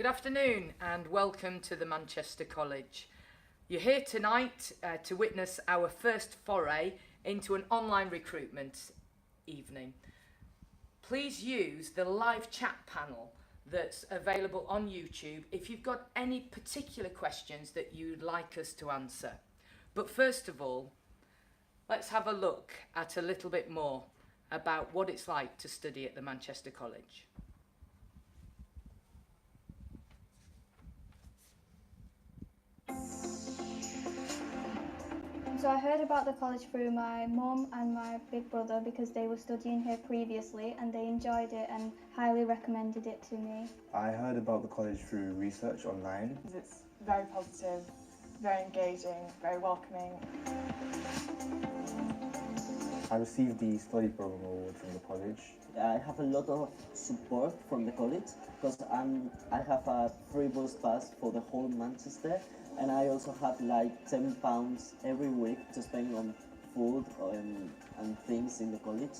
Good afternoon and welcome to the Manchester College. You're here tonight to witness our first foray into an online recruitment evening. Please use the live chat panel that's available on YouTube if you've got any particular questions that you'd like us to answer. But first of all, let's have a look at a little bit more about what it's like to study at the Manchester College. So I heard about the college through my mum and my big brother because they were studying here previously and they enjoyed it and highly recommended it to me. I heard about the college through research online. It's very positive, very engaging, very welcoming. I received the study program award from the college. I have a lot of support from the college because I have a free bus pass for the whole Manchester, and I also have like £10 every week to spend on food and things in the college.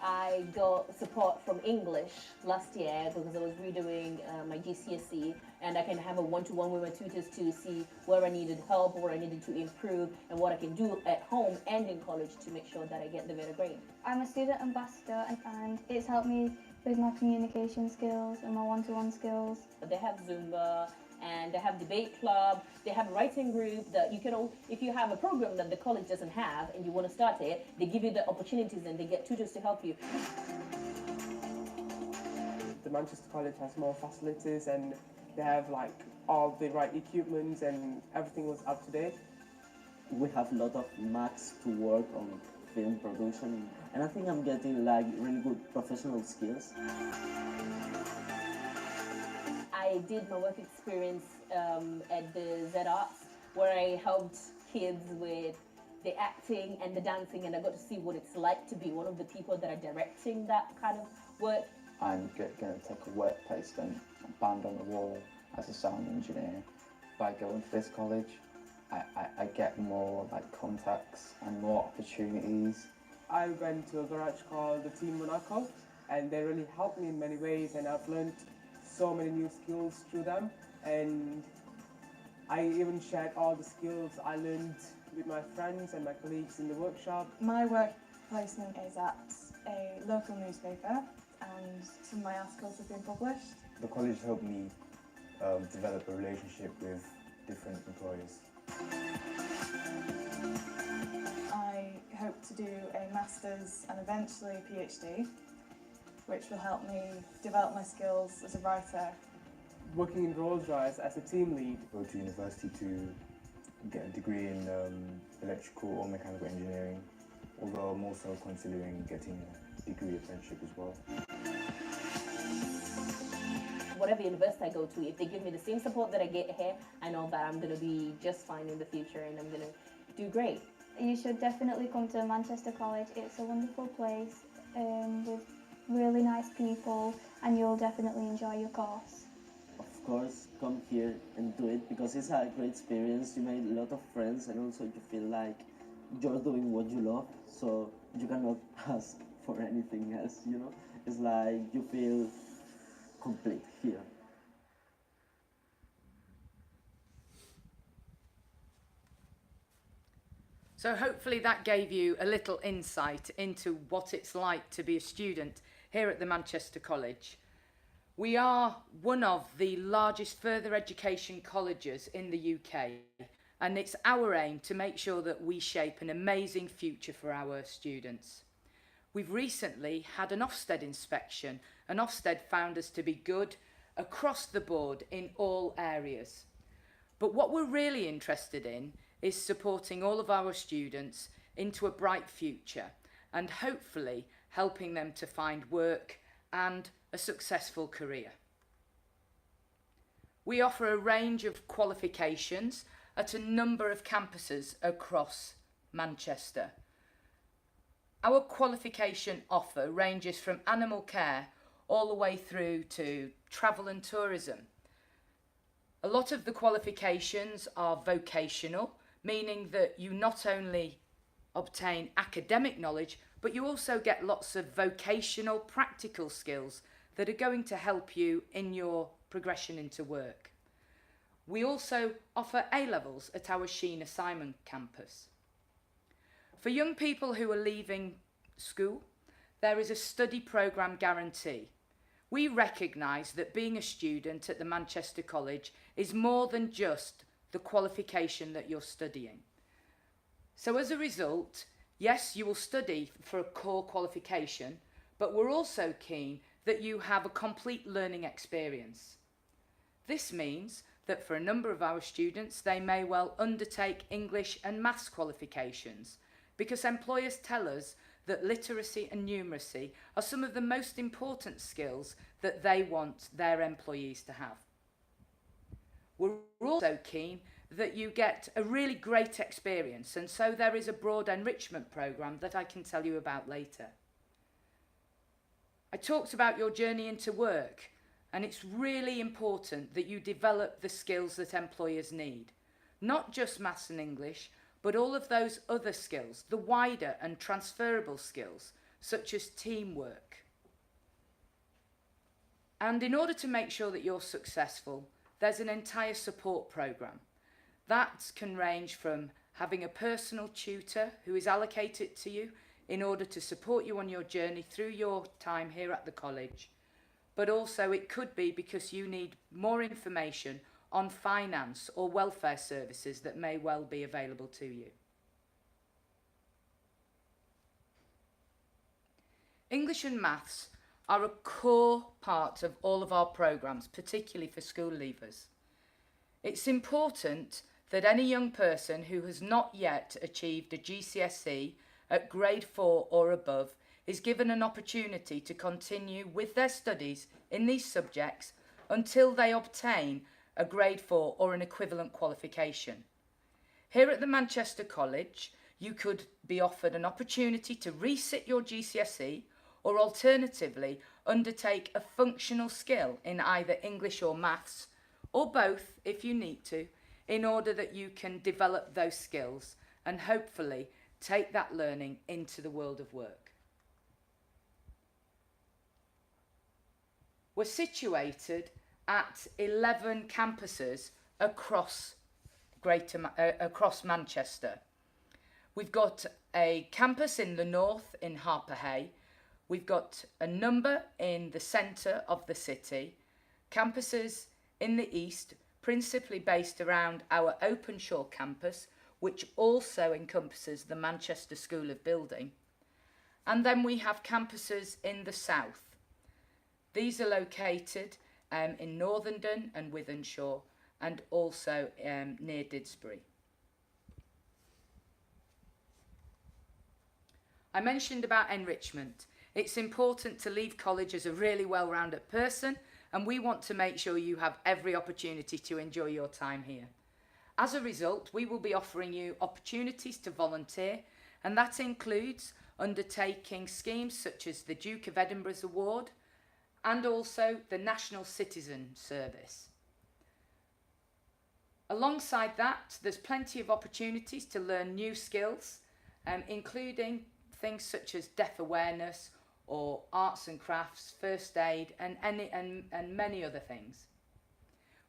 I got support from English last year because I was redoing my GCSE, and I can have a one-to-one with my tutors to see where I needed help, where I needed to improve, and what I can do at home and in college to make sure that I get the better grade. I'm a student ambassador and it's helped me with my communication skills and my one-to-one skills. They have Zumba, and they have debate club, they have a writing group that you can all, if you have a program that the college doesn't have and you want to start it, they give you the opportunities and they get tutors to help you. The Manchester College has more facilities and they have like all the right equipment and everything was up to date. We have a lot of maths to work on film production, and I think I'm getting like really good professional skills. I did my work experience at the Z Arts, where I helped kids with the acting and the dancing, and I got to see what it's like to be one of the people that are directing that kind of work. I'm going to take a work placement and band on the wall as a sound engineer. By going to this college, I get more like contacts and more opportunities. I went to a garage called the Team Monaco and they really helped me in many ways, and I've learned so many new skills through them, and I even shared all the skills I learned with my friends and my colleagues in the workshop. My work placement is at a local newspaper and some of my articles have been published. The college helped me develop a relationship with different employers. I hope to do a master's and eventually a PhD, which will help me develop my skills as a writer. Working in Rolls-Royce as a team lead. Go to university to get a degree in electrical or mechanical engineering, although I'm also considering getting a degree apprenticeship as well. Whatever university I go to, if they give me the same support that I get here, I know that I'm going to be just fine in the future and I'm going to do great. You should definitely come to Manchester College. It's a wonderful place with really nice people and you'll definitely enjoy your course. Of course, come here and do it because it's a great experience. You made a lot of friends and also you feel like you're doing what you love, so you cannot ask for anything else, you know? It's like you feel complete here. So hopefully that gave you a little insight into what it's like to be a student here at the Manchester College. We are one of the largest further education colleges in the UK, and it's our aim to make sure that we shape an amazing future for our students. We've recently had an Ofsted inspection, and Ofsted found us to be good across the board in all areas. But what we're really interested in is supporting all of our students into a bright future and hopefully helping them to find work and a successful career. We offer a range of qualifications at a number of campuses across Manchester. Our qualification offer ranges from animal care all the way through to travel and tourism. A lot of the qualifications are vocational, meaning that you not only obtain academic knowledge, but you also get lots of vocational practical skills that are going to help you in your progression into work. We also offer A-levels at our Sheen Assignment campus. For young people who are leaving school, there is a study programme guarantee. We recognise that being a student at the Manchester College is more than just the qualification that you're studying. So as a result, yes, you will study for a core qualification, but we're also keen that you have a complete learning experience. This means that for a number of our students, they may well undertake English and maths qualifications, because employers tell us that literacy and numeracy are some of the most important skills that they want their employees to have. We're also keen that you get a really great experience, and so there is a broad enrichment programme that I can tell you about later. I talked about your journey into work, and it's really important that you develop the skills that employers need. Not just maths and English, but all of those other skills, the wider and transferable skills, such as teamwork. And in order to make sure that you're successful, there's an entire support programme. That can range from having a personal tutor who is allocated to you in order to support you on your journey through your time here at the college, but also it could be because you need more information on finance or welfare services that may well be available to you. English and maths are a core part of all of our programmes, particularly for school leavers. It's important that any young person who has not yet achieved a GCSE at grade 4 or above is given an opportunity to continue with their studies in these subjects until they obtain a grade 4 or an equivalent qualification. Here at the Manchester College, you could be offered an opportunity to resit your GCSE or alternatively undertake a functional skill in either English or maths, or both if you need to, in order that you can develop those skills and hopefully take that learning into the world of work. We're situated at 11 campuses across across Manchester. We've got a campus in the north in Harperhay. We've got a number in the centre of the city, campuses in the east, principally based around our Openshaw campus, which also encompasses the Manchester School of Building. And then we have campuses in the south. These are located in Northenden and Wythenshawe, and also near Didsbury. I mentioned about enrichment. It's important to leave college as a really well-rounded person, and we want to make sure you have every opportunity to enjoy your time here. As a result, we will be offering you opportunities to volunteer, and that includes undertaking schemes such as the Duke of Edinburgh's Award and also the National Citizen Service. Alongside that, there's plenty of opportunities to learn new skills, including things such as deaf awareness or arts and crafts, first aid, and many other things.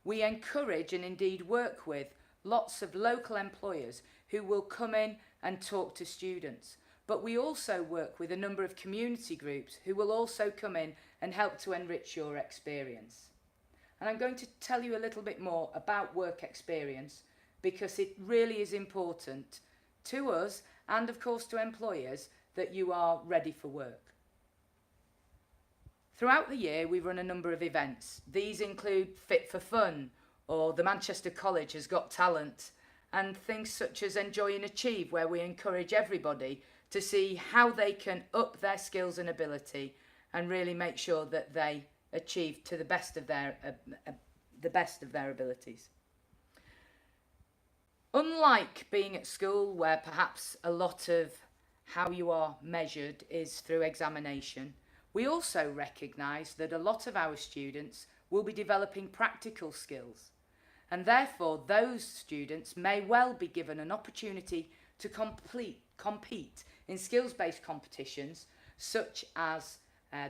We encourage and indeed work with lots of local employers who will come in and talk to students. But we also work with a number of community groups who will also come in and help to enrich your experience. And I'm going to tell you a little bit more about work experience because it really is important to us and of course to employers that you are ready for work. Throughout the year we run a number of events. These include Fit for Fun or the Manchester College Has Got Talent, and things such as Enjoy and Achieve, where we encourage everybody to see how they can up their skills and ability and really make sure that they achieve to the best of their abilities. Unlike being at school, where perhaps a lot of how you are measured is through examination, we also recognise that a lot of our students will be developing practical skills, and therefore those students may well be given an opportunity to compete in skills-based competitions such as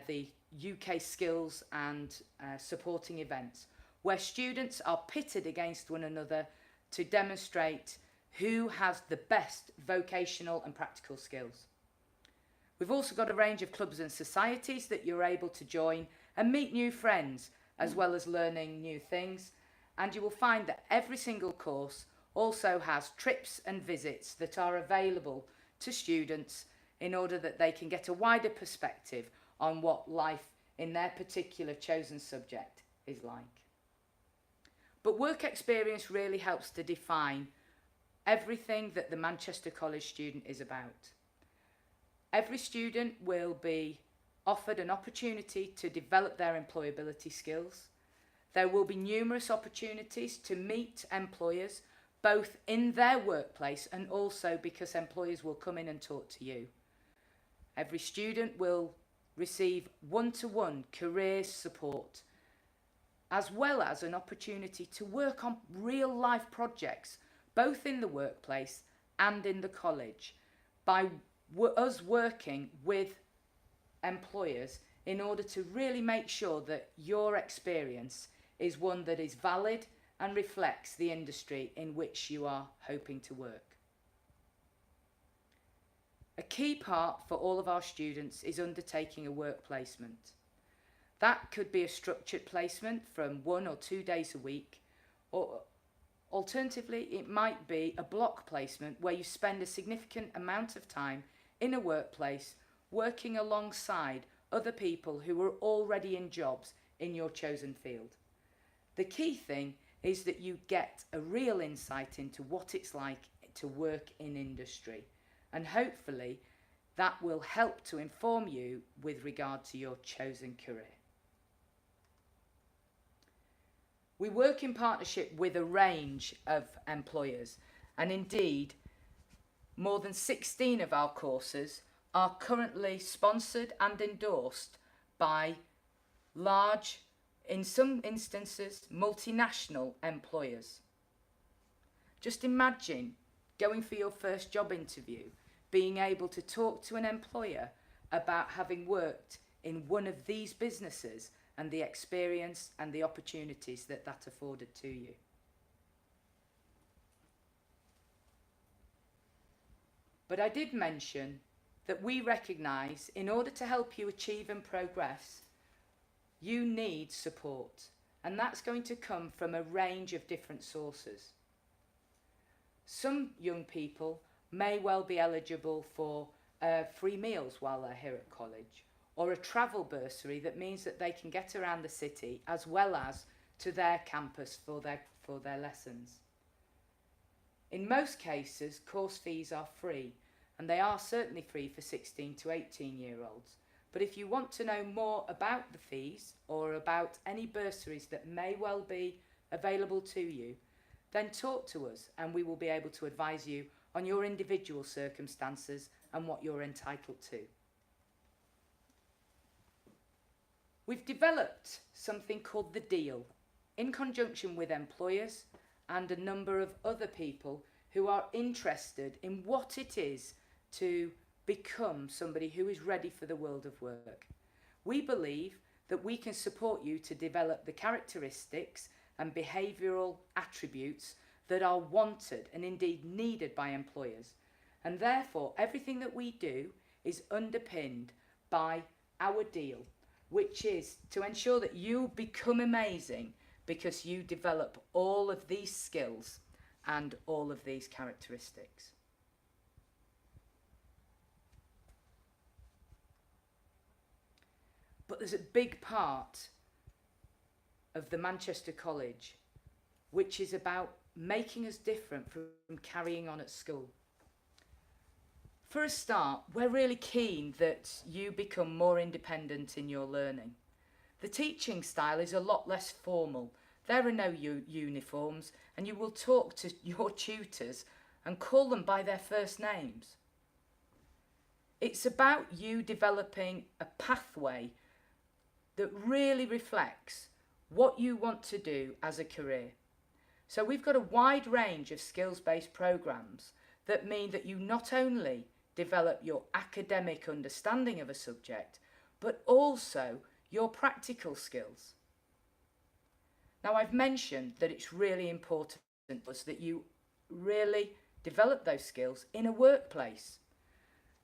the UK skills and supporting events, where students are pitted against one another to demonstrate who has the best vocational and practical skills. We've also got a range of clubs and societies that you're able to join and meet new friends, as well as learning new things. And you will find that every single course also has trips and visits that are available to students in order that they can get a wider perspective on what life in their particular chosen subject is like. But work experience really helps to define everything that the Manchester College student is about. Every student will be offered an opportunity to develop their employability skills. There will be numerous opportunities to meet employers, both in their workplace and also because employers will come in and talk to you. Every student will receive one-to-one career support, as well as an opportunity to work on real-life projects, both in the workplace and in the college, by us working with employers in order to really make sure that your experience is one that is valid and reflects the industry in which you are hoping to work. A key part for all of our students is undertaking a work placement. That could be a structured placement from 1 or 2 days a week, or alternatively it might be a block placement where you spend a significant amount of time in a workplace working alongside other people who are already in jobs in your chosen field. The key thing is that you get a real insight into what it's like to work in industry, and hopefully that will help to inform you with regard to your chosen career. We work in partnership with a range of employers, and indeed more than 16 of our courses are currently sponsored and endorsed by large, in some instances, multinational employers. Just imagine going for your first job interview, being able to talk to an employer about having worked in one of these businesses and the experience and the opportunities that that afforded to you. But I did mention that we recognise in order to help you achieve and progress, you need support, and that's going to come from a range of different sources. Some young people may well be eligible for free meals while they're here at college, or a travel bursary that means that they can get around the city as well as to their campus for their lessons. In most cases, course fees are free, and they are certainly free for 16 to 18-year-olds. But if you want to know more about the fees or about any bursaries that may well be available to you, then talk to us and we will be able to advise you on your individual circumstances and what you're entitled to. We've developed something called the Deal in conjunction with employers and a number of other people who are interested in what it is to become somebody who is ready for the world of work. We believe that we can support you to develop the characteristics and behavioural attributes that are wanted and indeed needed by employers. And therefore, everything that we do is underpinned by our Deal, which is to ensure that you become amazing because you develop all of these skills and all of these characteristics. But there's a big part of the Manchester College which is about making us different from carrying on at school. For a start, we're really keen that you become more independent in your learning. The teaching style is a lot less formal. There are no uniforms, and you will talk to your tutors and call them by their first names. It's about you developing a pathway that really reflects what you want to do as a career. So we've got a wide range of skills-based programs that mean that you not only develop your academic understanding of a subject, but also your practical skills. Now, I've mentioned that it's really important that you really develop those skills in a workplace.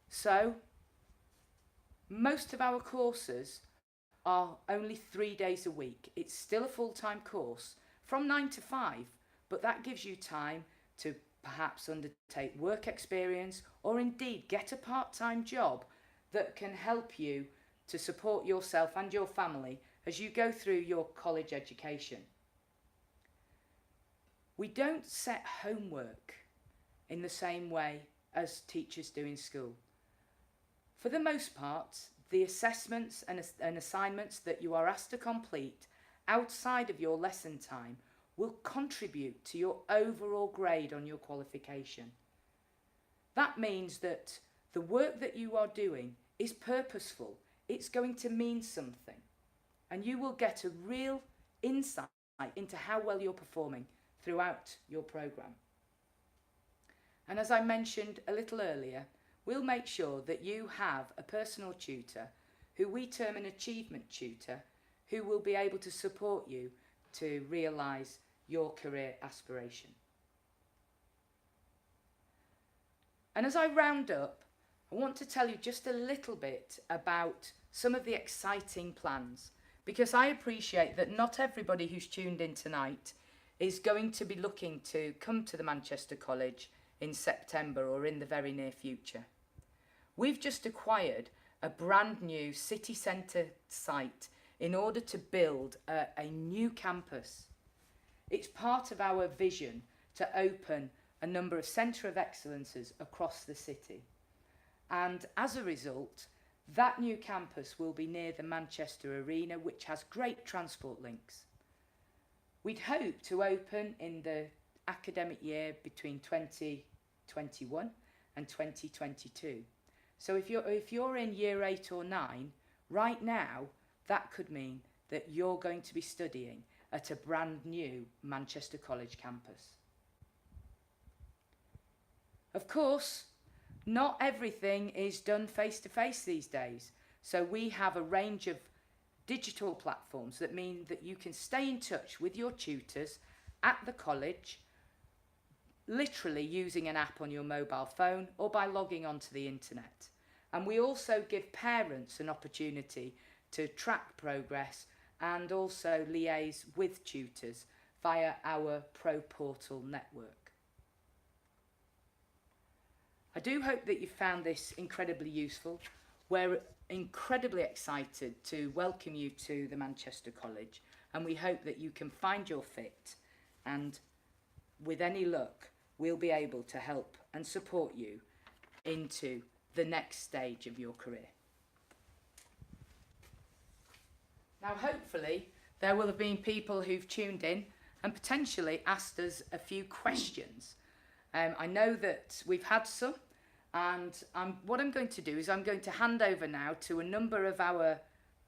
So, most of our courses are only 3 days a week. It's still a full-time course from 9 to 5, but that gives you time to perhaps undertake work experience or indeed get a part-time job that can help you to support yourself and your family as you go through your college education. We don't set homework in the same way as teachers do in school. For the most part, the assessments and assignments that you are asked to complete outside of your lesson time will contribute to your overall grade on your qualification. That means that the work that you are doing is purposeful. It's going to mean something, and you will get a real insight into how well you're performing throughout your programme. And as I mentioned a little earlier, we'll make sure that you have a personal tutor who we term an achievement tutor, who will be able to support you to realise your career aspiration. And as I round up, I want to tell you just a little bit about some of the exciting plans, because I appreciate that not everybody who's tuned in tonight is going to be looking to come to the Manchester College in September or in the very near future. We've just acquired a brand new city centre site in order to build a new campus. It's part of our vision to open a number of centre of excellences across the city. And as a result, that new campus will be near the Manchester Arena, which has great transport links. We'd hope to open in the academic year between 2021 and 2022. So if you're in year 8 or 9, right now, that could mean that you're going to be studying at a brand new Manchester College campus. Of course, not everything is done face-to-face these days. So we have a range of digital platforms that mean that you can stay in touch with your tutors at the college, literally using an app on your mobile phone or by logging onto the internet. And we also give parents an opportunity to track progress and also liaise with tutors via our Pro Portal network. I do hope that you found this incredibly useful. We're incredibly excited to welcome you to the Manchester College, and we hope that you can find your fit, and with any luck we'll be able to help and support you into the next stage of your career. Now hopefully there will have been people who've tuned in and potentially asked us a few questions. I know that we've had some, and what I'm going to do is I'm going to hand over now to a number of our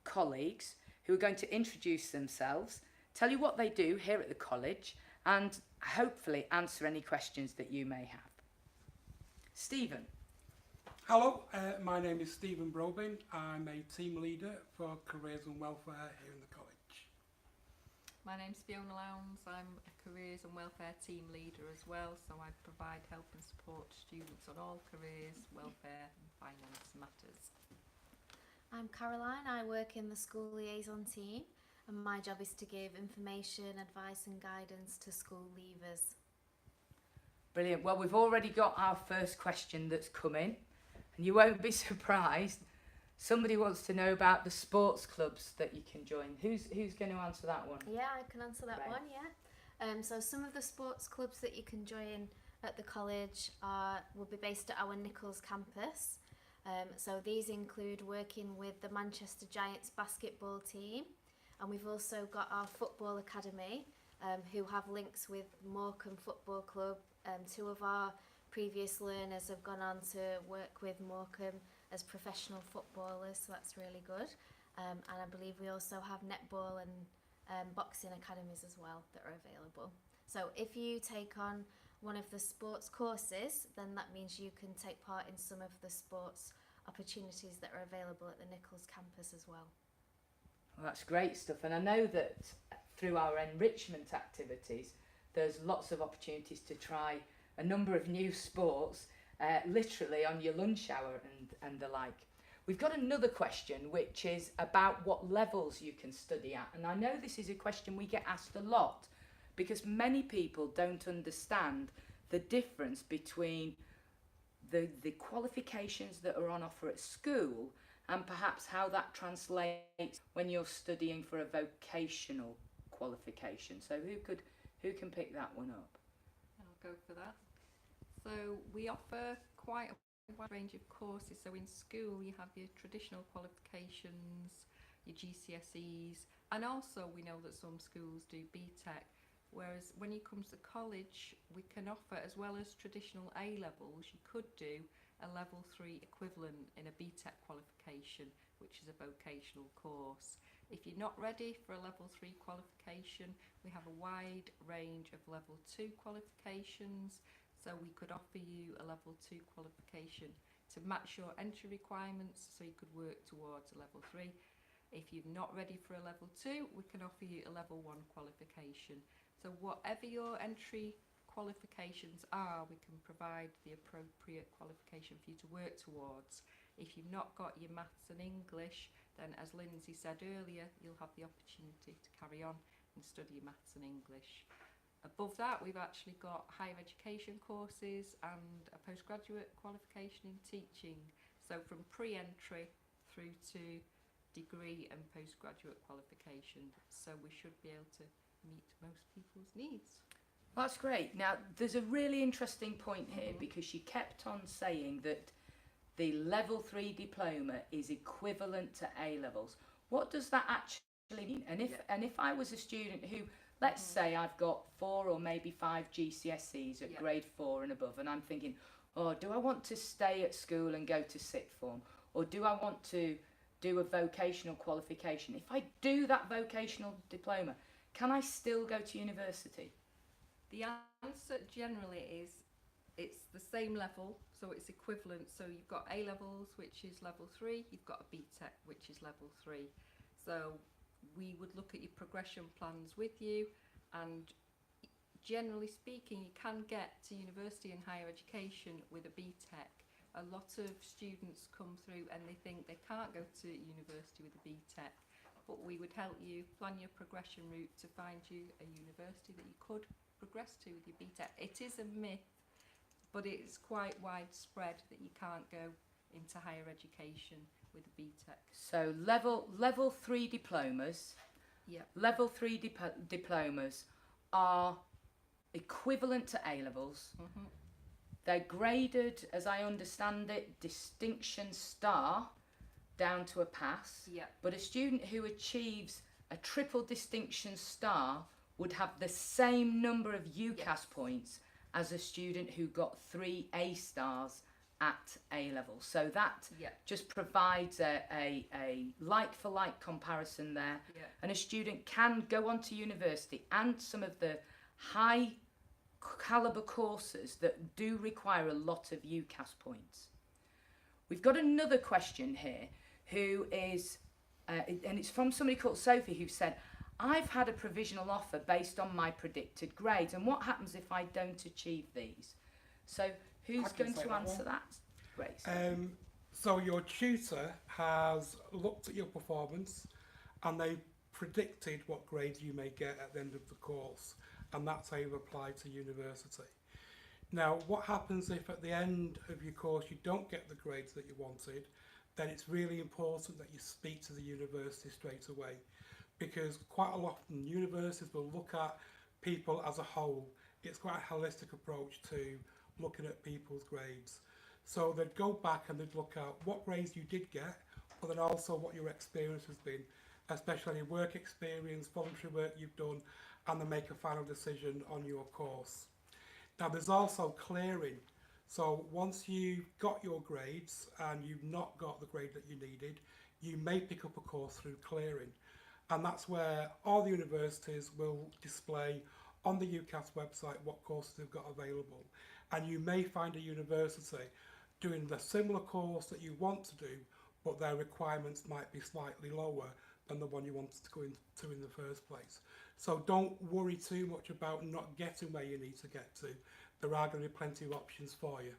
colleagues who are going to introduce themselves, tell you what they do here at the college, and hopefully answer any questions that you may have. Stephen. Hello, my name is Stephen Brobin. I'm a team leader for Careers and Welfare here in the college. My name's Fiona Lowndes. I'm a Careers and Welfare team leader as well, so I provide help and support to students on all careers, welfare and finance matters. I'm Caroline. I work in the school liaison team, and my job is to give information, advice and guidance to school leavers. Brilliant. Well, we've already got our first question that's come in, and you won't be surprised. Somebody wants to know about the sports clubs that you can join. Who's going to answer that one? Yeah, I can answer that one, yeah. So some of the sports clubs that you can join at the college will be based at our Nichols campus. So these include working with the Manchester Giants basketball team, and we've also got our football academy, who have links with Morecambe Football Club. Two of our previous learners have gone on to work with Morecambe as professional footballers, so that's really good. And I believe we also have netball and boxing academies as well that are available. So if you take on one of the sports courses, then that means you can take part in some of the sports opportunities that are available at the Nichols campus as well. Well, that's great stuff, and I know that through our enrichment activities, there's lots of opportunities to try a number of new sports, literally on your lunch hour and the like. We've got another question, which is about what levels you can study at. And I know this is a question we get asked a lot, because many people don't understand the difference between the qualifications that are on offer at school and perhaps how that translates when you're studying for a vocational qualification. So who can pick that one up? I'll go for that. So we offer quite a wide range of courses. So in school you have your traditional qualifications, your GCSEs, and also we know that some schools do BTEC. Whereas when it comes to college, we can offer, as well as traditional A levels, you could do a level 3 equivalent in a BTEC qualification, which is a vocational course. If you're not ready for a level 3 qualification, we have a wide range of level 2 qualifications. So we could offer you a level 2 qualification to match your entry requirements, so you could work towards a level 3. If you're not ready for a level 2, we can offer you a level 1 qualification. So whatever your entry qualifications are, we can provide the appropriate qualification for you to work towards. If you've not got your maths and English, then as Lindsay said earlier, you'll have the opportunity to carry on and study your maths and English. Above that, we've actually got higher education courses and a postgraduate qualification in teaching. So from pre-entry through to degree and postgraduate qualification. So we should be able to meet most people's needs. That's great. Now, there's a really interesting point here, because she kept on saying that the level 3 diploma is equivalent to A levels. What does that actually mean? And if I was a student who, let's say I've got 4 or maybe 5 GCSEs at grade 4 and above, and I'm thinking, oh, do I want to stay at school and go to sixth form, or do I want to do a vocational qualification? If I do that vocational diploma, can I still go to university? The answer generally is it's the same level, so it's equivalent. So you've got A levels, which is level 3, you've got a BTEC, which is level 3. So we would look at your progression plans with you, and generally speaking, you can get to university and higher education with a BTEC. A lot of students come through and they think they can't go to university with a BTEC. But we would help you plan your progression route to find you a university that you could progress to with your BTEC. It is a myth, but it's quite widespread that you can't go into higher education with a BTEC. So level 3 diplomas, level 3 diplomas are equivalent to A levels. They're graded, as I understand it, distinction star down to a pass. But a student who achieves a triple distinction star would have the same number of UCAS points as a student who got 3 A stars at A level. So that just provides a like-for-like comparison there. And a student can go on to university, and some of the high calibre courses that do require a lot of UCAS points. We've got another question here, who is, and it's from somebody called Sophie, who said, I've had a provisional offer based on my predicted grades, and what happens if I don't achieve these? So who's going to answer that? Grace. So your tutor has looked at your performance and they predicted what grades you may get at the end of the course, and that's how you apply to university. Now, what happens if at the end of your course you don't get the grades that you wanted? Then it's really important that you speak to the university straight away, because quite a lot often universities will look at people as a whole. It's quite a holistic approach to looking at people's grades. So they'd go back and they'd look at what grades you did get, but then also what your experience has been, especially your work experience, voluntary work you've done, and then make a final decision on your course. Now there's also clearing. So once you've got your grades and you've not got the grade that you needed, you may pick up a course through clearing. And that's where all the universities will display on the UCAS website what courses they've got available. And you may find a university doing the similar course that you want to do, but their requirements might be slightly lower than the one you wanted to go into in the first place. So don't worry too much about not getting where you need to get to. There are going to be plenty of options for you.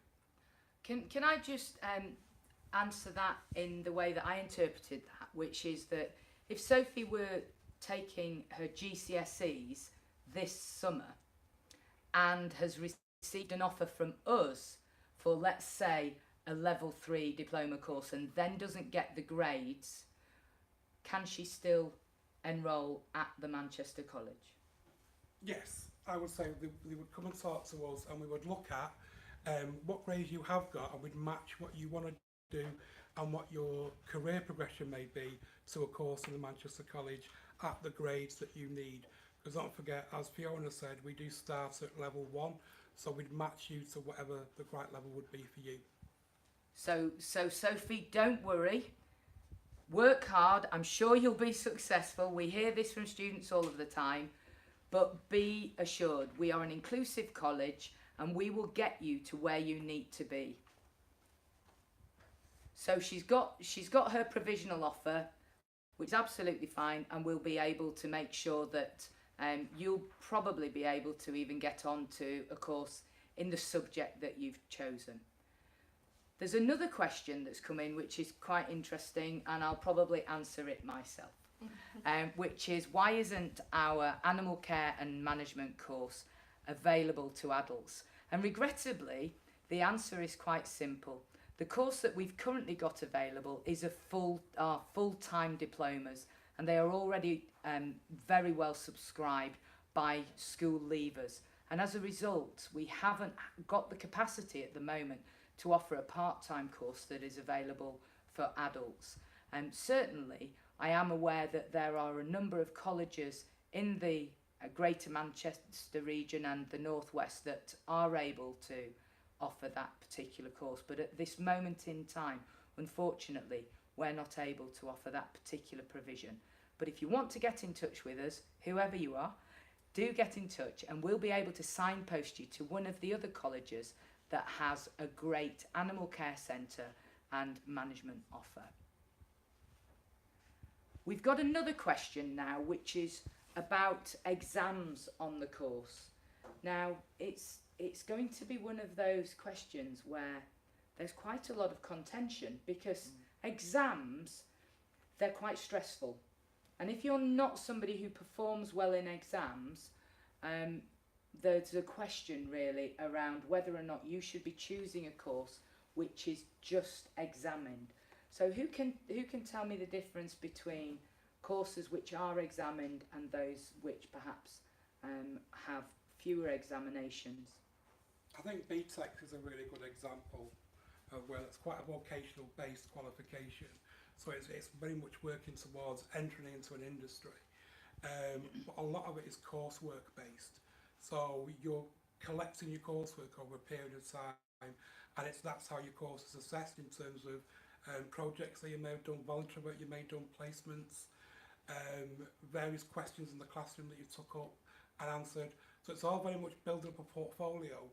Can I just answer that in the way that I interpreted that, which is that if Sophie were taking her GCSEs this summer and has received an offer from us for, let's say, a level 3 diploma course and then doesn't get the grades, can she still enroll at the Manchester College? Yes, I would say they would come and talk to us, and we would look at what grades you have got, and we'd match what you want to do and what your career progression may be to a course in the Manchester College at the grades that you need. Because don't forget, as Fiona said, we do start at level 1, so we'd match you to whatever the right level would be for you. So Sophie, don't worry. Work hard. I'm sure you'll be successful. We hear this from students all of the time. But be assured, we are an inclusive college and we will get you to where you need to be. So she's got her provisional offer, which is absolutely fine, and we'll be able to make sure that you'll probably be able to even get on to a course in the subject that you've chosen. There's another question that's come in which is quite interesting, and I'll probably answer it myself, which is, why isn't our animal care and management course available to adults? And regrettably, the answer is quite simple. The course that we've currently got available is full-time diplomas, and they are already very well subscribed by school leavers. And as a result, we haven't got the capacity at the moment to offer a part-time course that is available for adults. Certainly, I am aware that there are a number of colleges in the Greater Manchester region and the Northwest that are able to offer that particular course, but at this moment in time, unfortunately, we're not able to offer that particular provision. But if you want to get in touch with us, whoever you are, do get in touch and we'll be able to signpost you to one of the other colleges that has a great animal care centre and management offer. We've got another question now, which is about exams on the course. Now, it's going to be one of those questions where there's quite a lot of contention, because exams, they're quite stressful. And if you're not somebody who performs well in exams, there's a question really around whether or not you should be choosing a course which is just examined. So who can tell me the difference between courses which are examined and those which perhaps have fewer examinations? I think BTEC is a really good example of where it's quite a vocational based qualification, so it's very much working towards entering into an industry, but a lot of it is coursework based. So you're collecting your coursework over a period of time, and that's how your course is assessed in terms of projects that you may have done, voluntary work you may have done, placements, various questions in the classroom that you took up and answered. So it's all very much building up a portfolio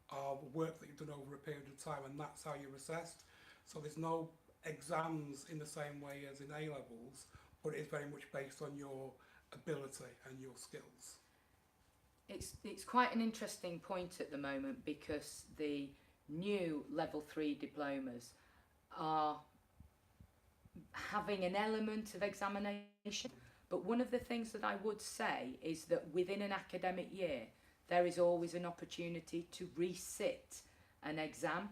of work that you've done over a period of time, and that's how you're assessed. So there's no exams in the same way as in A-levels, but it is very much based on your ability and your skills. It's quite an interesting point at the moment, because the new level 3 diplomas are having an element of examination, but one of the things that I would say is that within an academic year there is always an opportunity to resit an exam.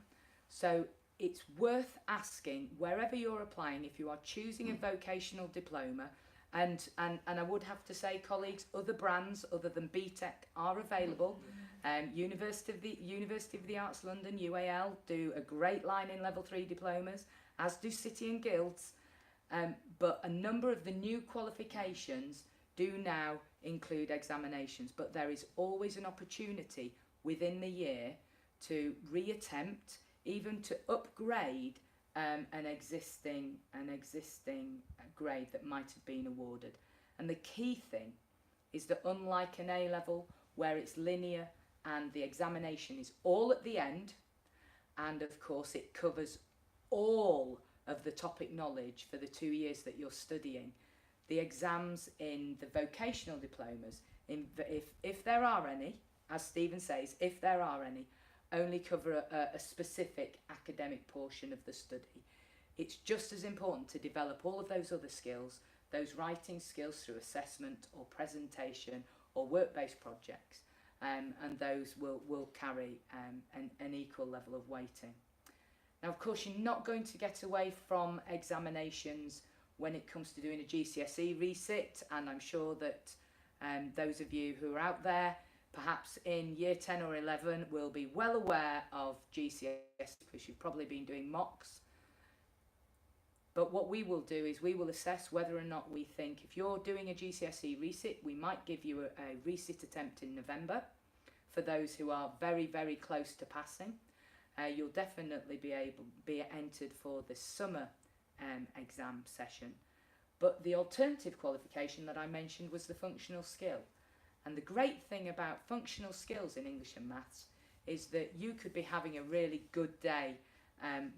So it's worth asking, wherever you're applying, if you are choosing a vocational diploma, and I would have to say, colleagues, other brands other than BTEC are available. University of the Arts London, UAL, do a great line in level 3 diplomas, as do City and Guilds, but a number of the new qualifications do now include examinations, but there is always an opportunity within the year to reattempt, even to upgrade an existing grade that might have been awarded. And the key thing is that, unlike an A-level where it's linear and the examination is all at the end, and of course it covers all of the topic knowledge for the 2 years that you're studying, the exams in the vocational diplomas, if there are any, as Stephen says, if there are any, only cover a specific academic portion of the study. It's just as important to develop all of those other skills, those writing skills through assessment or presentation or work-based projects, and those will carry an equal level of weighting. Now, of course, you're not going to get away from examinations when it comes to doing a GCSE resit, and I'm sure that those of you who are out there, perhaps in year 10 or 11, will be well aware of GCSEs because you've probably been doing mocks. But what we will do is we will assess whether or not we think, if you're doing a GCSE resit, we might give you a resit attempt in November for those who are very, very close to passing. You'll definitely be entered for the summer exam session. But the alternative qualification that I mentioned was the functional skill. And the great thing about functional skills in English and maths is that you could be having a really good day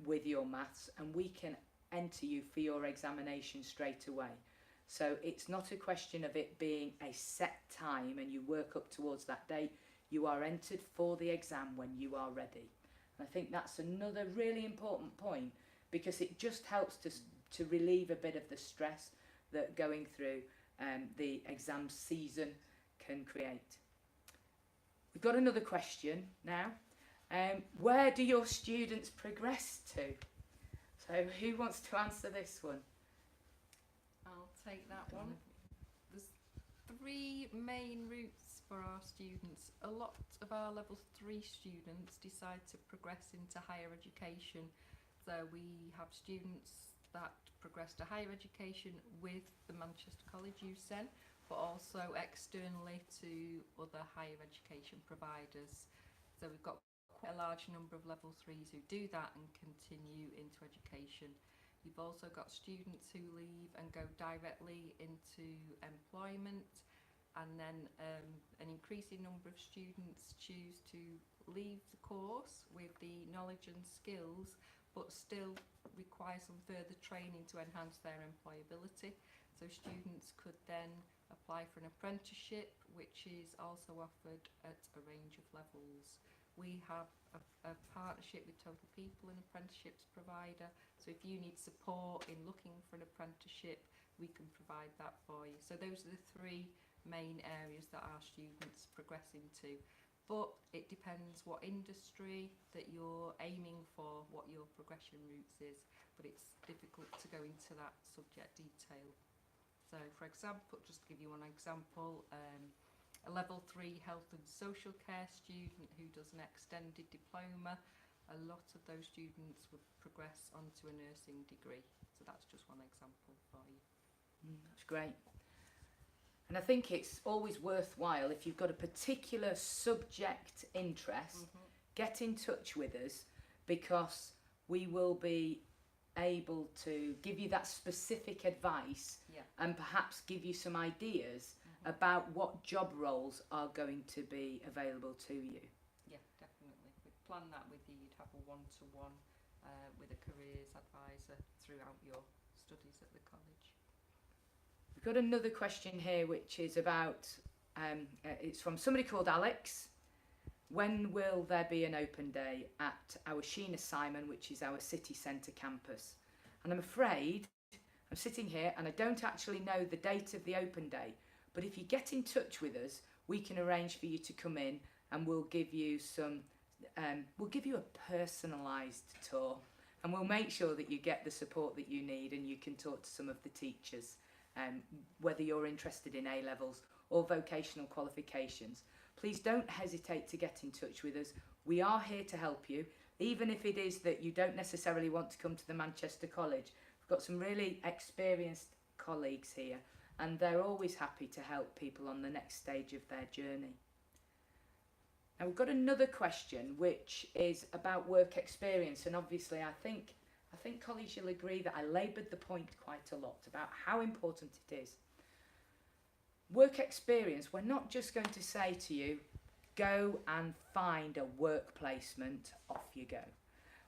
with your maths, and we can enter you for your examination straight away. So it's not a question of it being a set time and you work up towards that date. You are entered for the exam when you are ready. And I think that's another really important point, because it just helps to relieve a bit of the stress that going through the exam season can create. We've got another question now. Where do your students progress to? So who wants to answer this one? I'll take that one. There's 3 main routes for our students. A lot of our level 3 students decide to progress into higher education. So we have students that progress to higher education with the Manchester College USEN, but also externally to other higher education providers. So we've got quite a large number of level 3s who do that and continue into education. You've also got students who leave and go directly into employment, and then an increasing number of students choose to leave the course with the knowledge and skills but still require some further training to enhance their employability. So students could then apply for an apprenticeship, which is also offered at a range of levels. We have a partnership with Total People, an apprenticeships provider, so if you need support in looking for an apprenticeship, we can provide that for you. So those are the 3 main areas that our students progress into. But it depends what industry that you're aiming for, what your progression routes is, but it's difficult to go into that subject detail. So for example, just to give you one example, a level 3 health and social care student who does an extended diploma, a lot of those students would progress onto a nursing degree. So that's just one example for you. That's great. And I think it's always worthwhile, if you've got a particular subject interest, get in touch with us, because we will be able to give you that specific advice and perhaps give you some ideas about what job roles are going to be available to you. Yeah, definitely. We'd plan that with you. You'd have a one-to-one with a careers advisor throughout your studies at the college. We've got another question here, which is about, it's from somebody called Alex. When will there be an open day at our Sheena Simon, which is our city centre campus? And I'm afraid I'm sitting here and I don't actually know the date of the open day, but if you get in touch with us, we can arrange for you to come in and we'll give you a personalised tour, and we'll make sure that you get the support that you need and you can talk to some of the teachers, whether you're interested in A-levels or vocational qualifications. Please don't hesitate to get in touch with us. We are here to help you, even if it is that you don't necessarily want to come to the Manchester College. We've got some really experienced colleagues here, and they're always happy to help people on the next stage of their journey. Now we've got another question, which is about work experience, and obviously I think colleagues, you'll agree that I laboured the point quite a lot about how important it is. Work experience, we're not just going to say to you, go and find a work placement, off you go.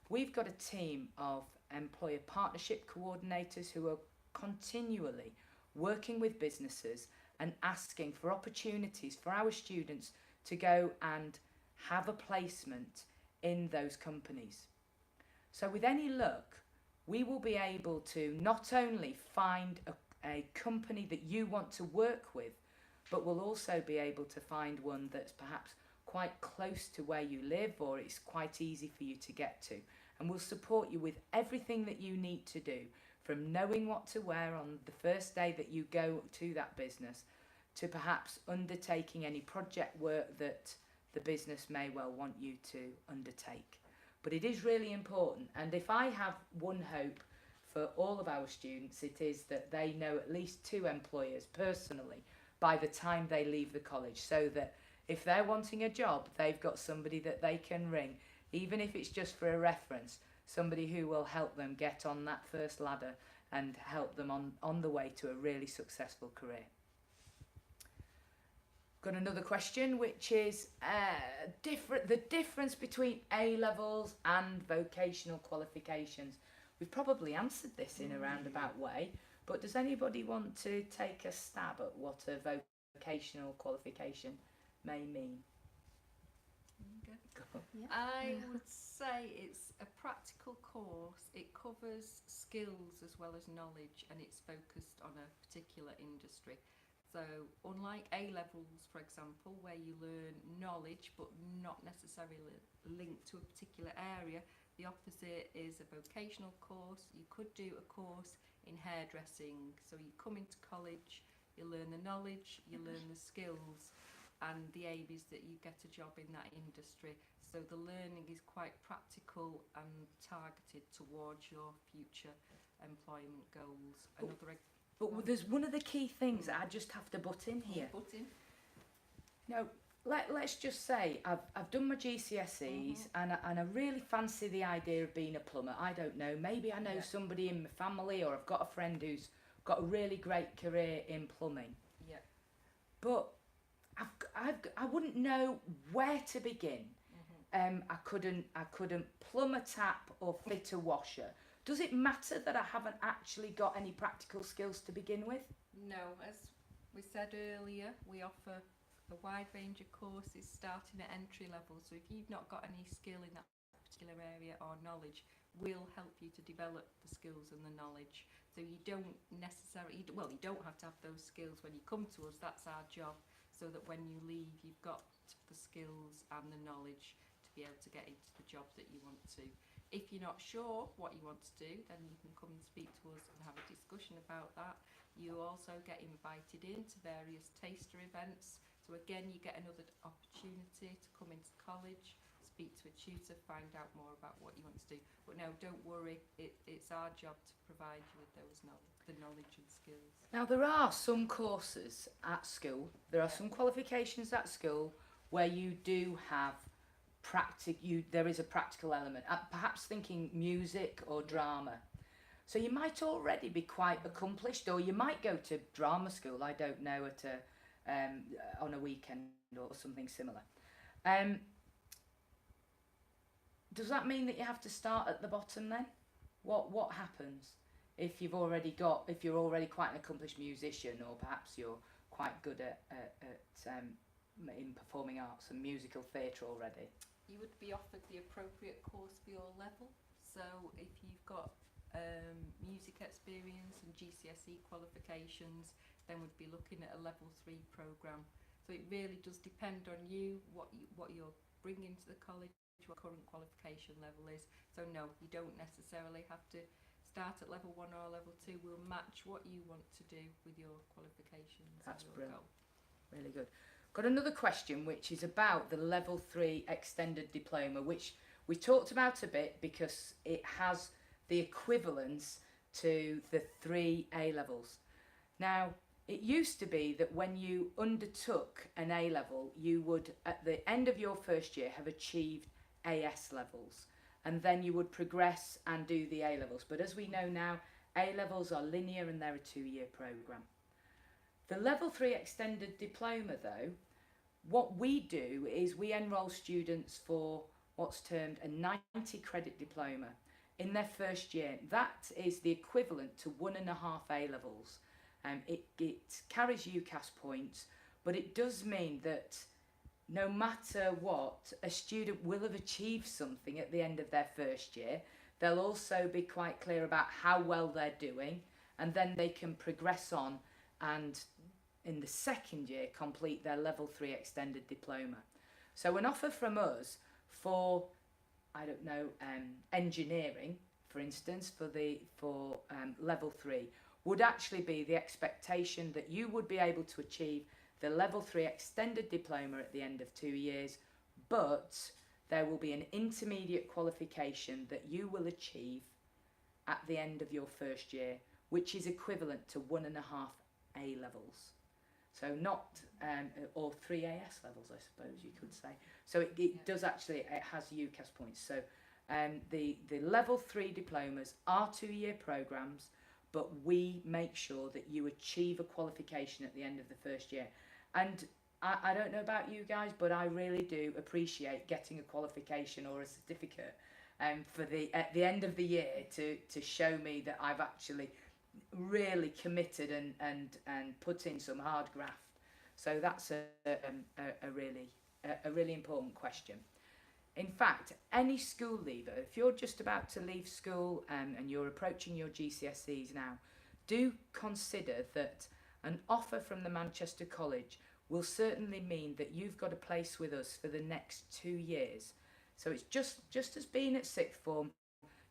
We've got a team of employer partnership coordinators who are continually working with businesses and asking for opportunities for our students to go and have a placement in those companies. So with any luck, we will be able to not only find a company that you want to work with, but we'll also be able to find one that's perhaps quite close to where you live, or it's quite easy for you to get to. And we'll support you with everything that you need to do, from knowing what to wear on the first day that you go to that business, to perhaps undertaking any project work that the business may well want you to undertake. But it is really important, and if I have one hope for all of our students, it is that they know at least 2 employers personally by the time they leave the college, so that if they're wanting a job, they've got somebody that they can ring, even if it's just for a reference, somebody who will help them get on that first ladder and help them on the way to a really successful career. Got another question, which is the difference between A-levels and vocational qualifications. We've probably answered this in a roundabout way, but does anybody want to take a stab at what a vocational qualification may mean? Yeah. I would say it's a practical course. It covers skills as well as knowledge, and it's focused on a particular industry. So unlike A-levels, for example, where you learn knowledge but not necessarily linked to a particular area, the opposite is a vocational course. You could do a course in hairdressing. So you come into college, you learn the knowledge, you learn the skills, and the aim is that you get a job in that industry. So the learning is quite practical and targeted towards your future employment goals. But there's one of the key things that I just have to butt in here. No, let's just say I've done my GCSEs and I really fancy the idea of being a plumber. I don't know, maybe I know somebody in my family, or I've got a friend who's got a really great career in plumbing. Yeah. But I wouldn't know where to begin. I couldn't plumb a tap or fit a washer. Does it matter that I haven't actually got any practical skills to begin with? No, as we said earlier, we offer a wide range of courses starting at entry level. So if you've not got any skill in that particular area or knowledge, we'll help you to develop the skills and the knowledge. So you don't necessarily, well, you don't have to have those skills when you come to us. That's our job, so that when you leave, you've got the skills and the knowledge to be able to get into the job that you want to. If you're not sure what you want to do, then you can come and speak to us and have a discussion about that. You also get invited into various taster events. So again, you get another opportunity to come into college, speak to a tutor, find out more about what you want to do. But no, don't worry, it's our job to provide you with those the knowledge and skills. Now, there are some courses at school, there are some qualifications at school where you do have there is a practical element, perhaps thinking music or drama. So you might already be quite accomplished, or you might go to drama school, I don't know, on a weekend or something similar. Does that mean that you have to start at the bottom then? What happens if you're already quite an accomplished musician, or perhaps you're quite good at in performing arts and musical theatre already? You would be offered the appropriate course for your level. So if you've got music experience and GCSE qualifications, then we'd be looking at a level 3 programme. So it really does depend on you, what you're bringing to the college, what current qualification level is. So no, you don't necessarily have to start at level 1 or level 2. We'll match what you want to do with your qualifications. That's and your brilliant. goal. Really good. Got another question, which is about the level 3 extended diploma, which we talked about a bit because it has the equivalence to the 3 A-levels. Now, it used to be that when you undertook an A-level, you would, at the end of your first year, have achieved AS levels, and then you would progress and do the A-levels. But as we know now, A-levels are linear and they're a 2-year programme. The level 3 extended diploma, though, what we do is we enrol students for what's termed a 90 credit diploma in their first year. That is the equivalent to 1.5 A-levels. It carries UCAS points, but it does mean that no matter what, a student will have achieved something at the end of their first year. They'll also be quite clear about how well they're doing, and then they can progress on and in the second year complete their level 3 extended diploma. So an offer from us for, I don't know, engineering, for instance, for level 3 would actually be the expectation that you would be able to achieve the level 3 extended diploma at the end of 2 years, but there will be an intermediate qualification that you will achieve at the end of your first year, which is equivalent to 1.5 A levels. So not, or 3 AS levels, I suppose you could say. So it does actually, it has UCAS points. So the level 3 diplomas are 2-year programs, but we make sure that you achieve a qualification at the end of the first year. And I don't know about you guys, but I really do appreciate getting a qualification or a certificate at the end of the year to show me that I've actually really committed and put in some hard graft. So that's a really important question. In fact, any school leaver, if you're just about to leave school and you're approaching your GCSEs now, do consider that an offer from the Manchester College will certainly mean that you've got a place with us for the next 2 years. So it's just as being at sixth form,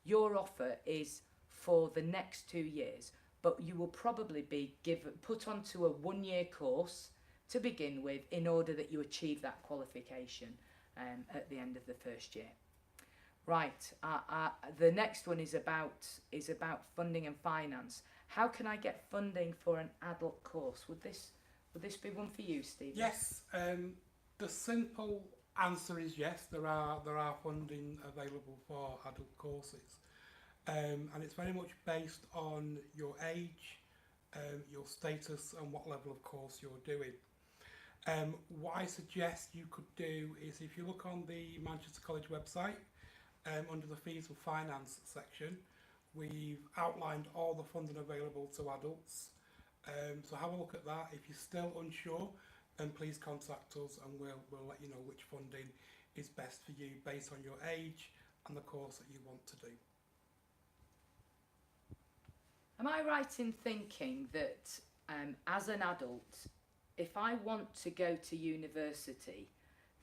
your offer is for the next 2 years, but you will probably be put onto a 1-year course to begin with in order that you achieve that qualification at the end of the first year. Right, the next one is about funding and finance. How can I get funding for an adult course? Would this be one for you, Stephen? Yes, the simple answer is yes. There are funding available for adult courses, and it's very much based on your age, your status, and what level of course you're doing. What I suggest you could do is, if you look on the Manchester College website, under the fees and finance section, we've outlined all the funding available to adults. So have a look at that. If you're still unsure, then please contact us and we'll let you know which funding is best for you based on your age and the course that you want to do. Am I right in thinking that as an adult, if I want to go to university,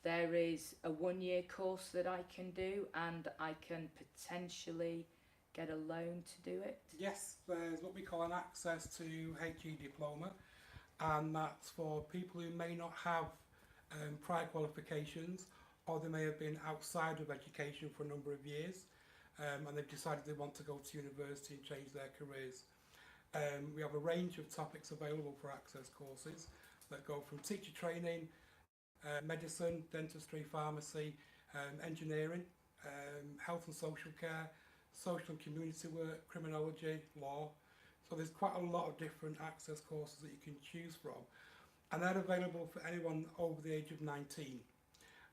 there is a 1-year course that I can do and I can potentially get a loan to do it? Yes, there's what we call an access to HE Diploma, and that's for people who may not have prior qualifications, or they may have been outside of education for a number of years, and they've decided they want to go to university and change their careers. We have a range of topics available for access courses that go from teacher training, medicine, dentistry, pharmacy, engineering, health and social care, social and community work, criminology, law. So there's quite a lot of different access courses that you can choose from, and they're available for anyone over the age of 19.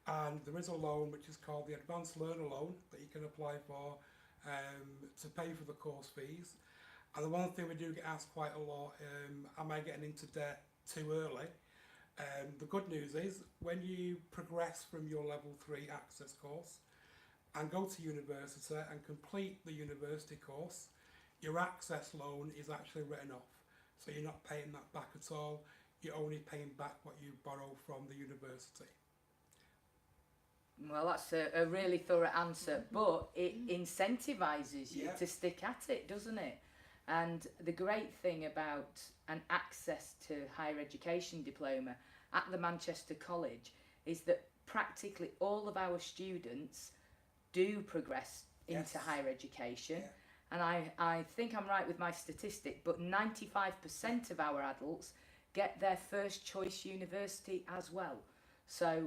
And there is a loan which is called the Advanced Learner Loan that you can apply for to pay for the course fees. And the one thing we do get asked quite a lot, am I getting into debt too early? The good news is, when you progress from your level 3 access course and go to university and complete the university course, your access loan is actually written off. So you're not paying that back at all, you're only paying back what you borrow from the university. Well, that's a really thorough answer, but it incentivises you to stick at it, doesn't it? And the great thing about an access to higher education diploma at the Manchester College is that practically all of our students do progress into higher education. And I think I'm right with my statistic, but 95% of our adults get their first choice university as well. So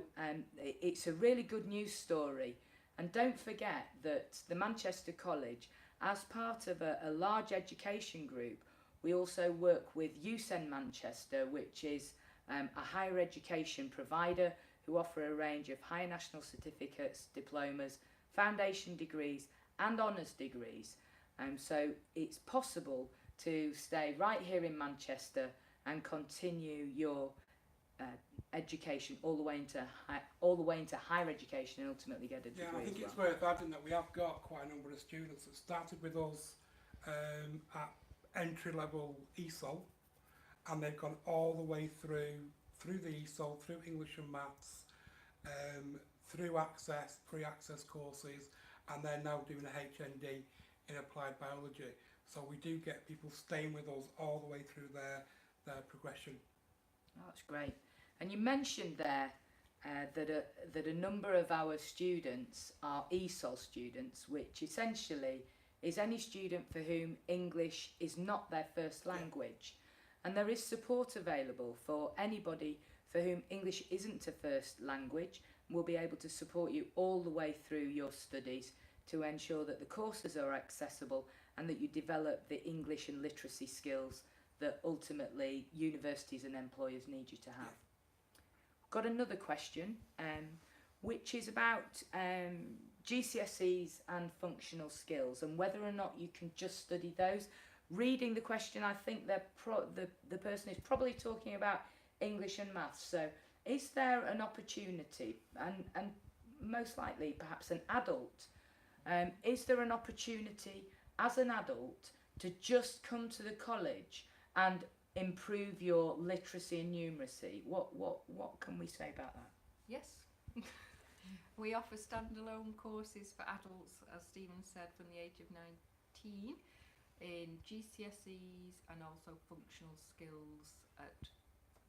it's a really good news story. And don't forget that the Manchester College, as part of a large education group, we also work with USEN Manchester, which is a higher education provider who offer a range of higher national certificates, diplomas, foundation degrees and honours degrees. So it's possible to stay right here in Manchester and continue your education all the way into higher education and ultimately get a degree. Yeah, I think as it's well. worth adding that we have got quite a number of students that started with us at entry level ESOL, and they've gone all the way through the ESOL, through English and Maths, through Access, pre-Access courses, and they're now doing a HND in Applied Biology. So we do get people staying with us all the way through their progression. Oh, that's great. And you mentioned there that a number of our students are ESOL students, which essentially is any student for whom English is not their first language. And there is support available for anybody for whom English isn't a first language. We'll be able to support you all the way through your studies to ensure that the courses are accessible and that you develop the English and literacy skills that ultimately universities and employers need you to have. Got another question, which is about GCSEs and functional skills and whether or not you can just study those. Reading the question, I think the person is probably talking about English and Maths. So is there an opportunity, and most likely perhaps an adult, is there an opportunity as an adult to just come to the college and improve your literacy and numeracy? What can we say about that? Yes. We offer standalone courses for adults, as Stephen said, from the age of 19 in GCSEs and also functional skills at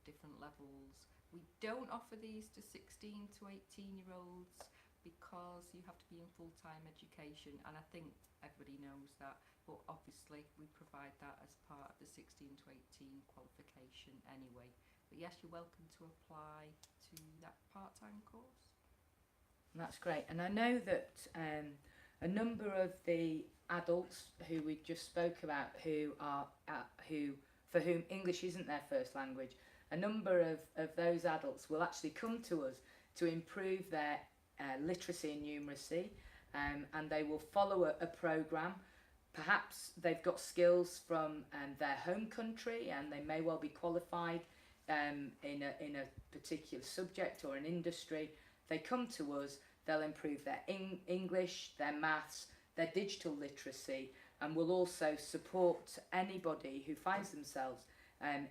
different levels. We don't offer these to 16 to 18-year-olds because you have to be in full-time education, and I think everybody knows that, but obviously we provide that as part of the 16 to 18 qualification anyway. But yes, you're welcome to apply to that part-time course. That's great. And I know that a number of the adults who we just spoke about for whom English isn't their first language, a number of those adults will actually come to us to improve their literacy and numeracy, and they will follow a programme. Perhaps they've got skills from their home country and they may well be qualified in a particular subject or an industry. They come to us, they'll improve their English, their maths, their digital literacy, and will also support anybody who finds themselves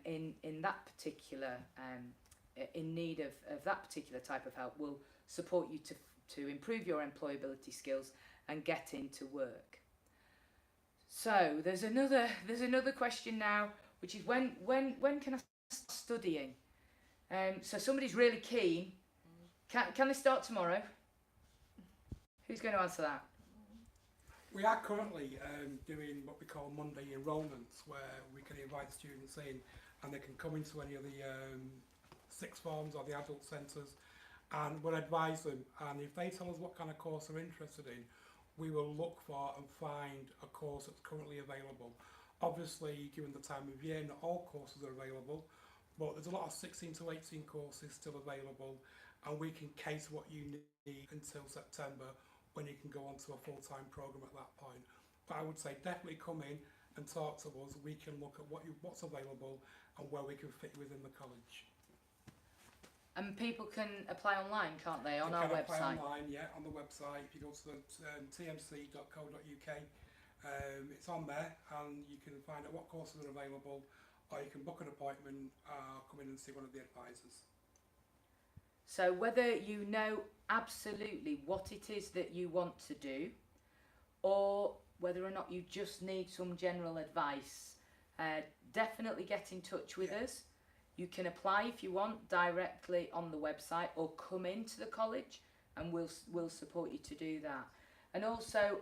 in that particular in need of that particular type of help. Will support you to improve your employability skills and get into work. So there's another question now, which is when can I start studying? So somebody's really keen. Can they start tomorrow? Who's going to answer that? We are currently doing what we call Monday enrolments, where we can invite students in and they can come into any of the sixth forms or the adult centres, and we'll advise them, and if they tell us what kind of course they're interested in, we will look for and find a course that's currently available. Obviously, given the time of year, not all courses are available, but there's a lot of 16 to 18 courses still available, and we can cater what you need until September, when you can go on to a full-time programme at that point. But I would say definitely come in and talk to us. We can look at what's available and where we can fit within the college. And people can apply online, can't they, on our website? website? Apply online, yeah, on the website. If you go to the tmc.co.uk, it's on there, and you can find out what courses are available, or you can book an appointment, come in and see one of the advisors. So whether you know absolutely what it is that you want to do, or whether or not you just need some general advice, definitely get in touch with us. You can apply if you want directly on the website, or come into the college and we'll support you to do that. And also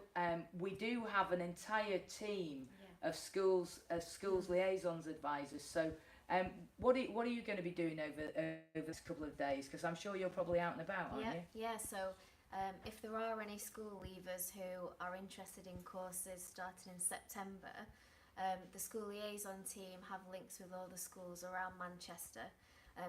we do have an entire team of schools liaisons advisors. So what are you going to be doing over this couple of days? Because I'm sure you're probably out and about, aren't you? Yeah, so if there are any school leavers who are interested in courses starting in September, the school liaison team have links with all the schools around Manchester.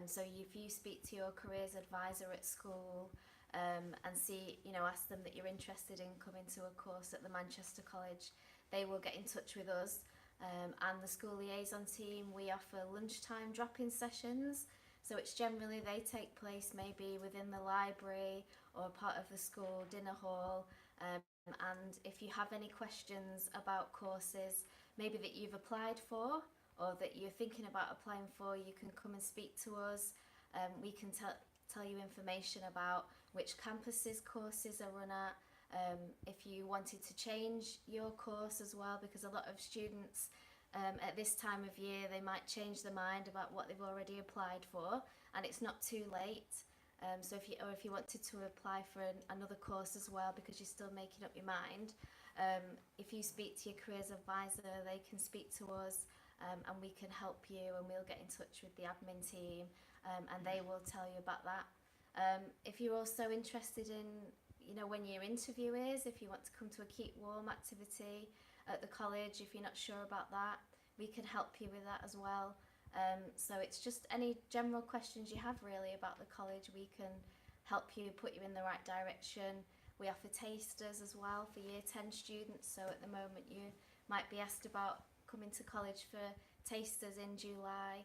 So if you speak to your careers advisor at school and ask them that you're interested in coming to a course at the Manchester College, they will get in touch with us. and the school liaison team, we offer lunchtime drop-in sessions. So it's generally, they take place maybe within the library or part of the school dinner hall. And if you have any questions about courses maybe that you've applied for or that you're thinking about applying for, you can come and speak to us. We can tell you information about which campuses courses are run at. If you wanted to change your course as well, because a lot of students at this time of year, they might change their mind about what they've already applied for, and it's not too late. So if you wanted to apply for another course as well, because you're still making up your mind, if you speak to your careers advisor, they can speak to us, and we can help you, and we'll get in touch with the admin team, and they will tell you about that. If you're also interested in, when your interview is, if you want to come to a keep warm activity at the college, if you're not sure about that, we can help you with that as well. So it's just any general questions you have really about the college, we can help you, put you in the right direction. We offer tasters as well for year 10 students, so at the moment you might be asked about coming to college for tasters in July,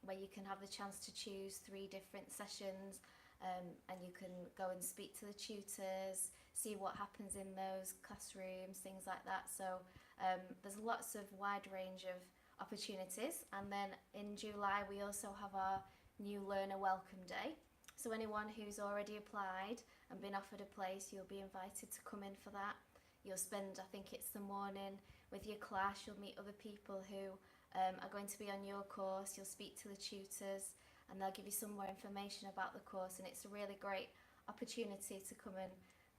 where you can have the chance to choose 3 different sessions, and you can go and speak to the tutors, see what happens in those classrooms, things like that. So there's lots of wide range of opportunities. And then in July we also have our new Learner Welcome Day. So anyone who's already applied and been offered a place, you'll be invited to come in for that. You'll spend, I think it's the morning with your class, you'll meet other people who are going to be on your course, you'll speak to the tutors, and they'll give you some more information about the course, and it's a really great opportunity to come and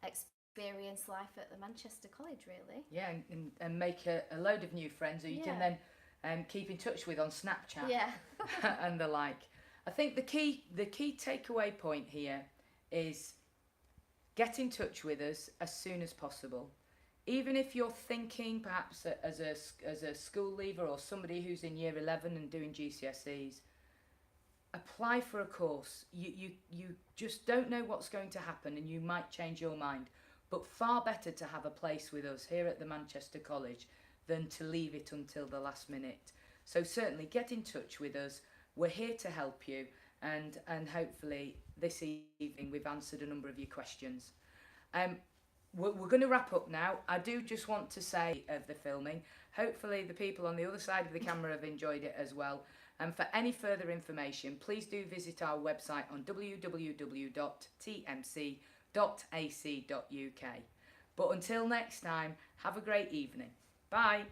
experience life at the Manchester College, really. Yeah, and make a load of new friends who you can then keep in touch with on Snapchat and the like. I think the key takeaway point here is get in touch with us as soon as possible. Even if you're thinking perhaps as a school leaver or somebody who's in year 11 and doing GCSEs, apply for a course. You just don't know what's going to happen, and you might change your mind. But far better to have a place with us here at the Manchester College than to leave it until the last minute. So certainly get in touch with us. We're here to help you, and hopefully this evening we've answered a number of your questions. We're going to wrap up now. I do just want to say of the filming, hopefully the people on the other side of the camera have enjoyed it as well. And for any further information, please do visit our website on www.tmc.ac.uk. But until next time, have a great evening. Bye.